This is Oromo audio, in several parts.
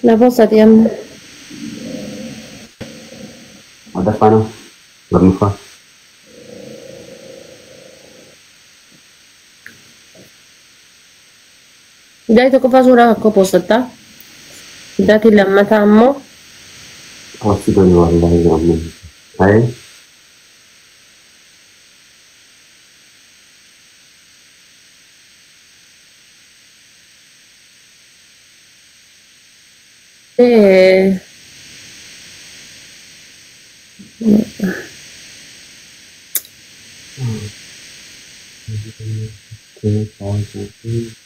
لا بسط يا أم. هذا فانا برمفا جاي تكفى صورة كوبوستا ذاتي لما تعمو واسيدوني والله يا أمي هاي إيه.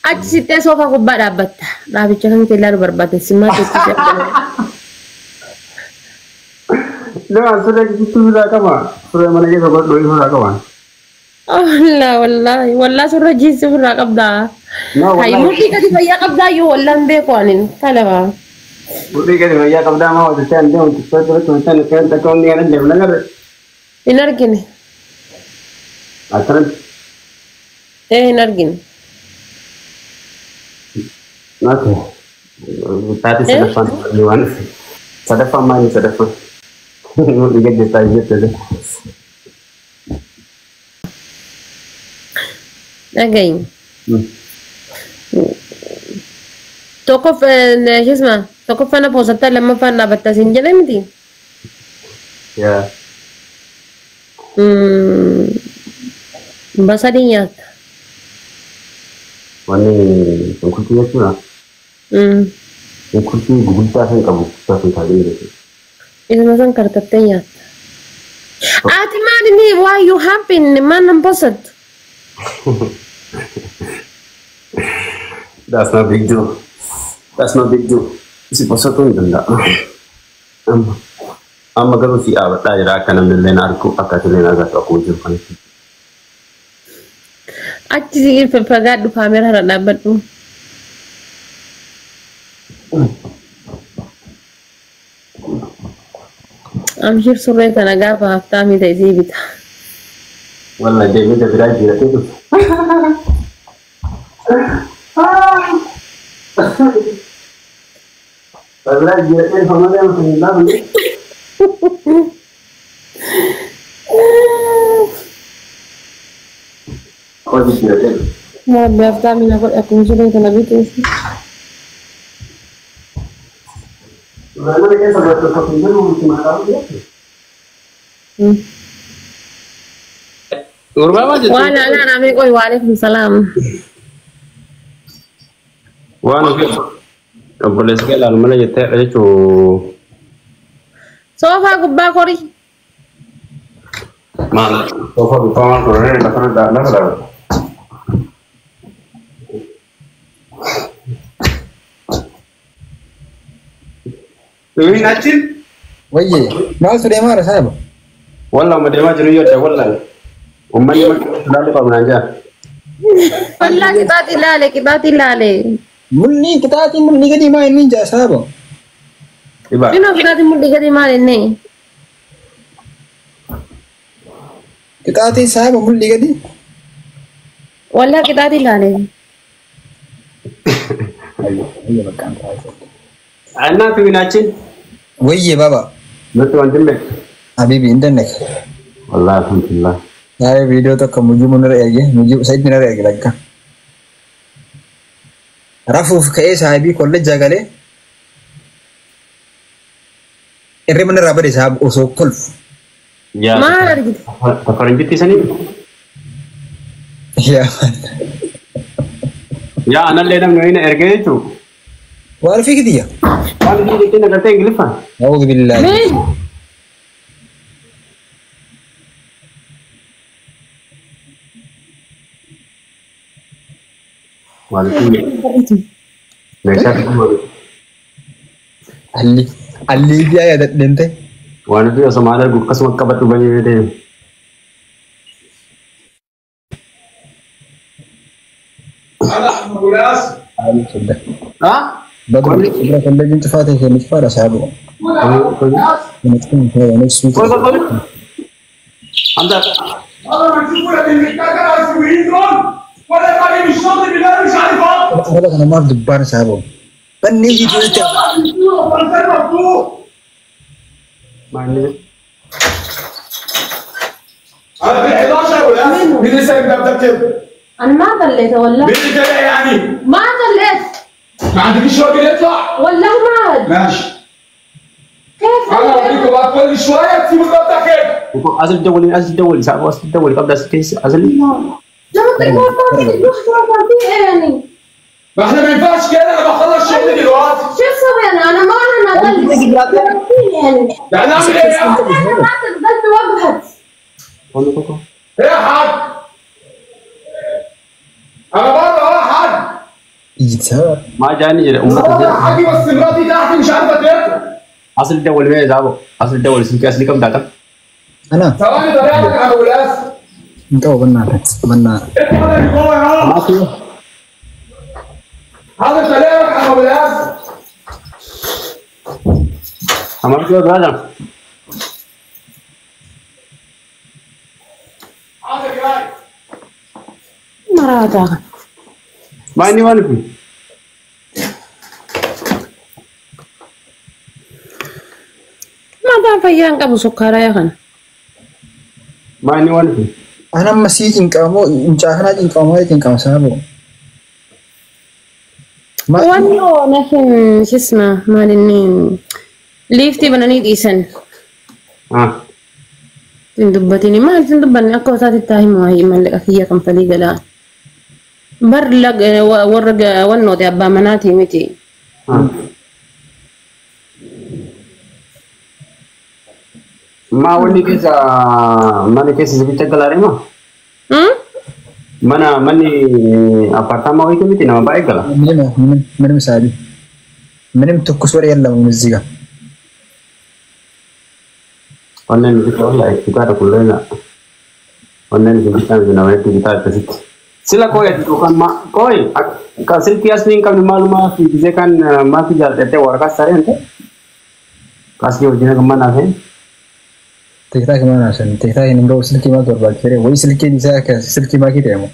Achi sittee soofaa gubbaa dhaabbatta. Dhaabicha kan kee ilaalu barbaadde simmaa keetti jedhama. لا سورة كتير ولا كمان سورة mana kita buat doi sudah kawan Wallaa surra jiissi ofirraa qabdaa. no Hayi wallahi murtii gadi fayyaa qabdaa yoo wallaan beeku anin kalama. udah kan ya kalau dah mau tu saya anda untuk saya terus macam kan tak kau ni ada jam langar Hin argine. asaran Hin argine. nanti tadi sudah fun main sudah fun lihat detailnya tu Dhagayin. Tokkoffaan poosattaa lammaffaan dhaabbattaa siin jedhee miti. ya Basadii nyaatta. wani kunci ya cuna kunci gugulta kan kamu kita kan tadi itu Isuma san kartattee nyaatta. Ati maali why you happy maan posattu? That's not big deal. That's not big deal. Si posso tunda. Amma garu si abata ira kana millen arku akatule na ga ko jin kan. Achi sigil fagaadhu kaamera irra dhaabbadhu. Amshir surree kana gaafa haftaa mita isii bita. Wallahi dai mita bira jira te. Wallahi jira te hamare am na bule. Kau jira te. Mau haftaa mina kod akkuma surree kana bitu. Mana kan sabar tu kau tinggal mesti makan dia. Waalaikumsalam. Waalaikumsalam. Waan boleh sekali lalu mana jete ada tu. Sofa gubbaa kori. Mal, sofa di kamar korang ni dah dah. Ini nacin? Wajib. Mal sudah marah saya. Wallah madema jenuh ya wallah. Umman ni dah lupa belanja. Wallah kita tilale. Mulni kita hati mulni kadi main ninja sahabo. Iba. Ino kita mulli gadi maal inni. Kita hati sahabo mulni kadi. Wallah kita tilale. Ayo makan. Anak tu nacin? Wajib baba. Betul antum ber. Habibi internet. Wallah alhamdulillah. Saya video tu kamu munir aja, muju saya munir aja lagi. Rafuf kayak sahabi kolej jagale. Erre mana rabar sahab usuk kolf. Ya. Mana gitu? Tafaran jiti sani. Ya. Ya anak ledang ni erge itu. Warfi gitu ya. Mana ni kita nak kata English ah? Auzu billahi. Waalaikumsalam. Biasa tu. Ali dia ya dente. Waalaikumsalam semua gukas makka batu banyak deh. Allah mulas. Ali sudah. Ah? Badru sudah kolej itu fatih yang fara sahabo. Mungkin saya nak suci. Anda. Allah mencuba dengan kata asli Indron. Pada kali ini sudah bilang syarifah. Ada kan nomor depan sahabo. بني يجي يتابع ما عندي انا في 11 ولا مين اللي سايب ده كده؟ انا ما طليت والله. مين اللي طلع يعني؟ ما طليت. ما عندكش راجل يطلع؟ والله ما عاد. ماشي. كيف؟ انا اوريكم بقى كل شويه تسيبوا الباب كده. أزل دولي صعب أزل دولي قبل أسكيس أزل لما تقول ما في يعني. ما احنا ما ينفعش كده انا بخلص شغلي دلوقتي. شو اسوي انا ما انا ضل يعني. يعني اعمل ايه يا؟ ما تقدر توقفت. ايه يا حاج؟ انا بره اهو يا حاج. يتابع ما جاني جري والله يا حاج بس مراتي تحت مش عارفه تاكل. أصل دولي ما يزعبه أصل دولي سمك أصلي كم داتا انا ثواني طريقتك يا ابو الاسد. انت بنا انت هذا اللي جوه اهو. هذا طريقتك يا ابو الاسد. أمر كده هذا هذا جاي. مراتها. ما إني وانا فيه ما تعرف ايام قبل سكر يا خن. ما إني وانا فيه انا مسيت ان كامو ان جاهنا ان كامو ان كامو سابو ما وانو نحن شو اسمه مالني ليفتي بنانيد إيسن تندبتني ما تندبني أكو سات التاهم وهي من الأخية كم فليقة لا برلق ورق ونو دي أبا مناتي متي ما وني كيسا ماني كيسا سبيتا كلاري ما mana mani apartama itu miti nama baik lah. Minum sabi. Minum tukus wari yalla muzika. Online itu lah kita ada kulena. Online kita nama itu kita kasih. Sila koi itu kan ma koi kasih kias nih kami malu mah bisa kan masih jalan tete warga sari ente. Kasih ujungnya kemana sih? Tikta kemana sih? Tikta ini bro silki mah korban kiri. Woi silki di saya kas silki mah kita emo.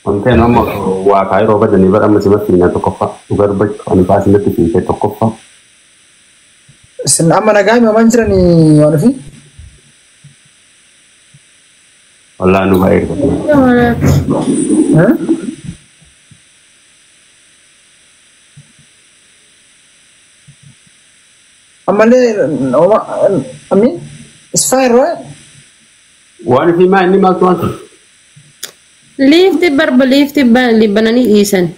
Oke nama wah kai roba jadi ber masih tina tokofa. Ugar bet ani pasti nanti tina tokofa. Sen amma nagai mah manjra ni wanafi? Allah nu baik. Hah? Amale I mean it's fine right? Wani fi ma ini ma tuan. ليفتي بربا ليفتي لبناني إيسن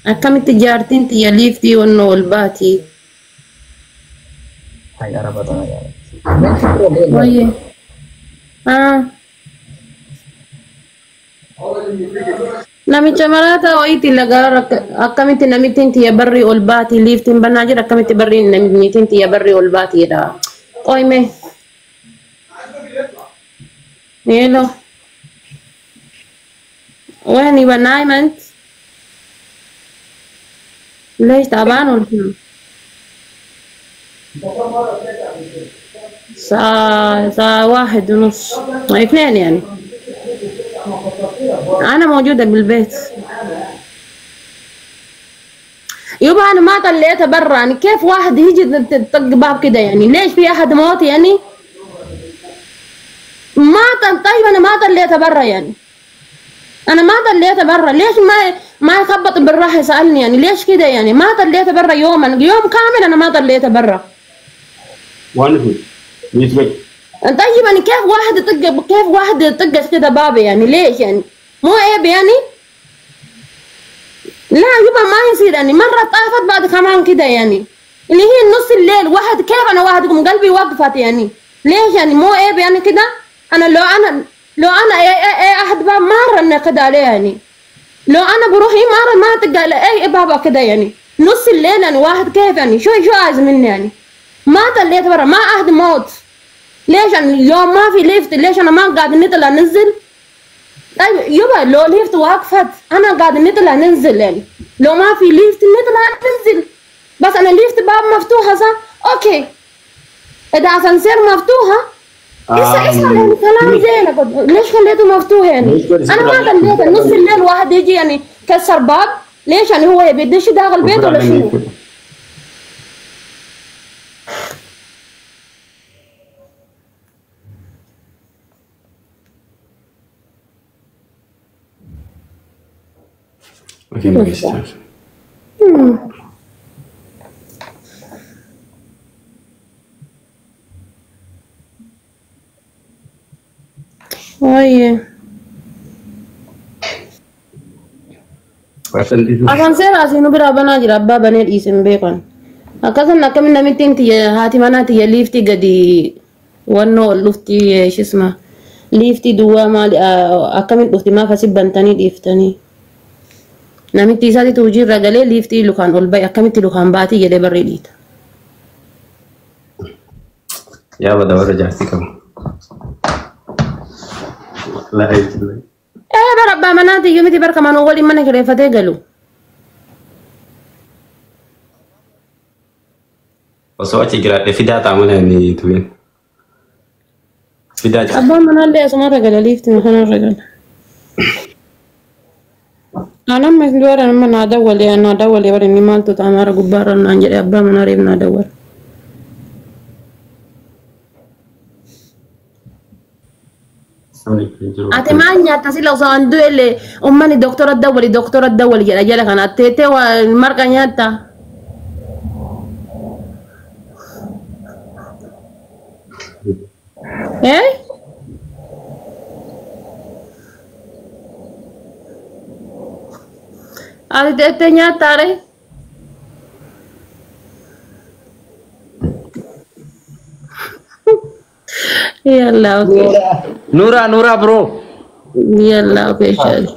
أكمل تجارتين تيا ليفتي ونو الباتي. Hai arah batang ya. ويه نامي جمالاتا ويتي لغارك أكمل تناميتين تيا بري والباتي ليفتي بناجر أكمل تبري ناميتين تيا بري والباتي دا قويمه يلو وين يبقى نايم انت؟ ليش تعبان ولا شنو؟ ساعة 1:30 2 يعني. أنا موجودة بالبيت. يبا أنا ما طلعتها برا يعني كيف واحد يجي يطق باب كده يعني ليش في أحد موت يعني؟ طيب أنا ما طلعتها برا يعني. أنا ما طلعتها برا ليش ما يخبط بالراحة يسألني يعني ليش كده يعني ما طلعتها برا يوم كامل أنا ما طلعتها برا. وانا في يسوي. طيب يعني كيف واحد يطق كده بابي يعني ليش يعني مو عيب يعني؟ لا يبا ما يصير يعني مرة طافت بعد كمان كده يعني اللي هي نص الليل واحد كيف أنا واحدكم قلبي وقفت يعني ليش يعني مو عيب يعني كده؟ أنا لو أنا أي أحد باب ما رن كده عليه يعني لو أنا بروح ما تقع على أي بابا كده يعني نص الليل يعني واحد كيف يعني شو عايز مني يعني ما طلعت برا ما أحد موت ليش يعني اليوم ما في ليفت ليش أنا ما قاعد نطلع ننزل طيب يبا لو ليفت وقفت أنا قاعد نطلع ننزل يعني لو ما في ليفت نطلع ننزل بس أنا ليفت باب مفتوحة صح أوكي إذا أسانسير مفتوحة اسمع كلام زينك ليش خليته مفتوح يعني؟ انا ما خليته نص الليل واحد يجي يعني كسر باب ليش يعني هو يبدش داخل البيت ولا شنو؟ Oye. Akan saya rasa nu berapa naji rabba banel isim bekan. Akasan nak kami namitin tiya hati mana tiya lifti gadi wano lufti shisma lifti dua mal akamin lufti ma fasib bantani liftani. Namiti sati tujir ragale lifti lukan ulbay akamiti lukan bati gede berredit. Ya badawar jahsi kamu. La ilaha. Berapa mana tiga miti berkaman awal mana kira fatih galu. Pasal cik kira defidah tamunya ni itu kan. Defidah. Abang mana le semua regal lift mana regal. Anak masih dua orang mana ada wali orang ni mal tu tamar gubaran anjir abang mana rib nada wal. أتمنى تصل لو صار اللي أمني دكتورة دولي جل كانت تيتي والمركة نياتا إيه أتي تيتي نياتا ري يلا اوكي نورا برو يلا اوكي شادي